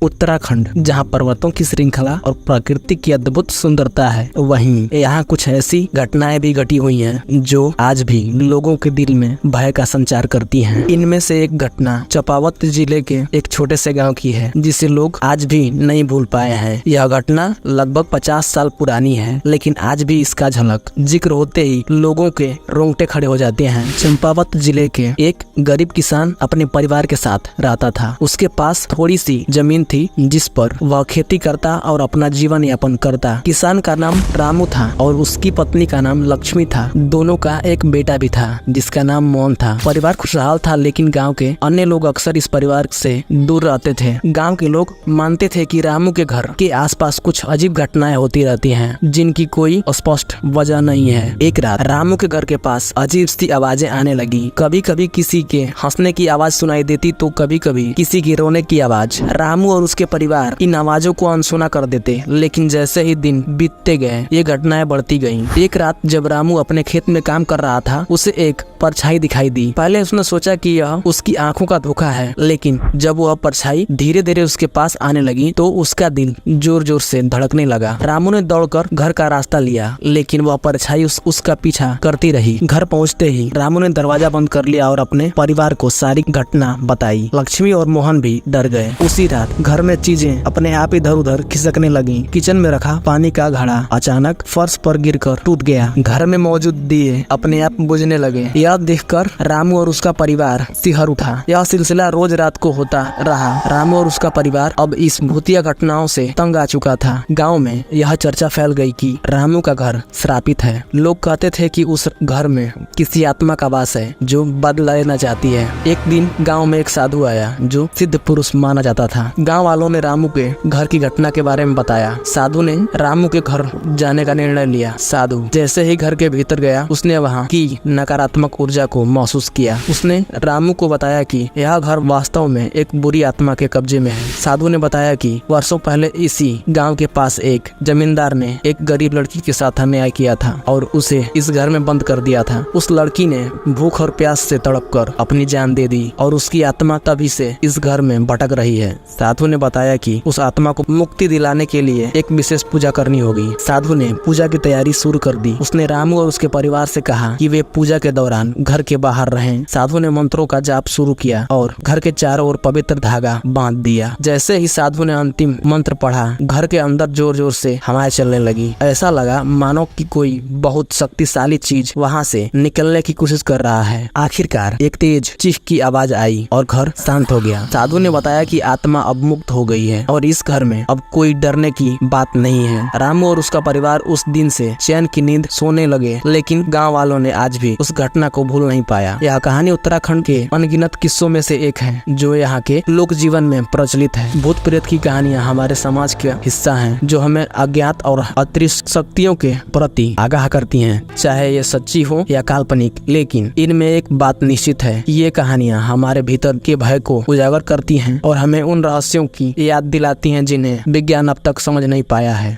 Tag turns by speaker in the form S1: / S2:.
S1: उत्तराखंड, जहां पर्वतों की श्रृंखला और प्रकृति की अद्भुत सुंदरता है, वहीं यहाँ कुछ ऐसी घटनाएं भी घटी हुई हैं जो आज भी लोगों के दिल में भय का संचार करती हैं। इनमें से एक घटना चंपावत जिले के एक छोटे से गांव की है, जिसे लोग आज भी नहीं भूल पाए हैं। यह घटना लगभग 50 साल पुरानी है, लेकिन आज भी इसका झलक जिक्र होते ही लोगों के रोंगटे खड़े हो जाते हैं। चंपावत जिले के एक गरीब किसान अपने परिवार के साथ रहता था। उसके पास थोड़ी सी जमीन थी, जिस पर वह खेती करता और अपना जीवन यापन करता। किसान का नाम रामू था और उसकी पत्नी का नाम लक्ष्मी था। दोनों का एक बेटा भी था, जिसका नाम मोहन था। परिवार खुशहाल था, लेकिन गांव के अन्य लोग अक्सर इस परिवार से दूर रहते थे। गांव के लोग मानते थे कि रामू के घर के आसपास कुछ अजीब घटनाएं होती रहती हैं, जिनकी कोई स्पष्ट वजह नहीं है। एक रात रामू के घर के पास अजीब सी आवाजें आने लगी। कभी कभी किसी के हंसने की आवाज सुनाई देती, तो कभी कभी किसी की रोने की आवाज। रामू और उसके परिवार इन आवाजों को अनसुना कर देते, लेकिन जैसे ही दिन बीतते गए, ये घटनाएं बढ़ती गईं। एक रात जब रामू अपने खेत में काम कर रहा था, उसे एक परछाई दिखाई दी। पहले उसने सोचा कि यह उसकी आंखों का धोखा है, लेकिन जब वह परछाई धीरे धीरे उसके पास आने लगी, तो उसका दिल जोर जोर से धड़कने लगा। रामू ने दौड़कर घर का रास्ता लिया, लेकिन वह परछाई उसका पीछा करती रही। घर पहुंचते ही रामू ने दरवाजा बंद कर लिया और अपने परिवार को सारी घटना बताई। लक्ष्मी और मोहन भी डर गए। उसी रात घर में चीजें अपने आप इधर उधर खिसकने लगी। किचन में रखा पानी का घड़ा अचानक फर्श पर गिरकर टूट गया। घर में मौजूद दिए अपने आप बुझने लगे। यह देखकर रामू और उसका परिवार सिहर उठा। यह सिलसिला रोज रात को होता रहा। रामू और उसका परिवार अब इस भूतिया घटनाओं से तंग आ चुका था। गाँव में यह चर्चा फैल गई कि रामू का घर श्रापित है। लोग कहते थे कि उस घर में किसी आत्मा का वास है जो बदला लेना चाहती है। एक दिन गांव में एक साधु आया, जो सिद्ध पुरुष माना जाता था। गांव वालों ने रामू के घर की घटना के बारे में बताया। साधु ने रामू के घर जाने का निर्णय लिया। साधु जैसे ही घर के भीतर गया, उसने वहां की नकारात्मक ऊर्जा को महसूस किया। उसने रामू को बताया कि यह घर वास्तव में एक बुरी आत्मा के कब्जे में है। साधु ने बताया कि वर्षों पहले इसी गाँव के पास एक जमींदार ने एक गरीब लड़की के साथ अन्याय किया था और उसे इस घर में बंद कर दिया था। उस लड़की ने भूख और प्यास से तड़पकर अपनी जान दे दी और उसकी आत्मा तभी से इस घर में भटक रही है। साधु ने बताया कि उस आत्मा को मुक्ति दिलाने के लिए एक विशेष पूजा करनी होगी। साधु ने पूजा की तैयारी शुरू कर दी। उसने रामू और उसके परिवार से कहा कि वे पूजा के दौरान घर के बाहर रहें। साधु ने मंत्रों का जाप शुरू किया और घर के चारों ओर पवित्र धागा बांध दिया। जैसे ही साधु ने अंतिम मंत्र पढ़ा, घर के अंदर जोर जोर से हवाएं चलने लगी। ऐसा लगा मानो कि कोई बहुत शक्तिशाली चीज वहां से निकलने की कोशिश कर रहा है। आखिरकार एक तेज चीख की आवाज आई और घर शांत हो गया। साधु ने बताया कि आत्मा अब मुक्त हो गई है और इस घर में अब कोई डरने की बात नहीं है। रामू और उसका परिवार उस दिन से चैन की नींद सोने लगे, लेकिन गांव वालों ने आज भी उस घटना को भूल नहीं पाया। यह कहानी उत्तराखंड के अनगिनत किस्सों में से एक है, जो यहाँ के लोक जीवन में प्रचलित है। भूत प्रेत की कहानियाँ हमारे समाज का हिस्सा हैं, जो हमें अज्ञात और अदृश्य शक्तियों के प्रति आगाह करती हैं, चाहे ये सच्ची हो या काल्पनिक। लेकिन इनमें एक बात निश्चित है, ये कहानियाँ हमारे भीतर के भय को उजागर करती हैं और हमें उन रहस्यों की याद दिलाती हैं जिन्हें विज्ञान अब तक समझ नहीं पाया है।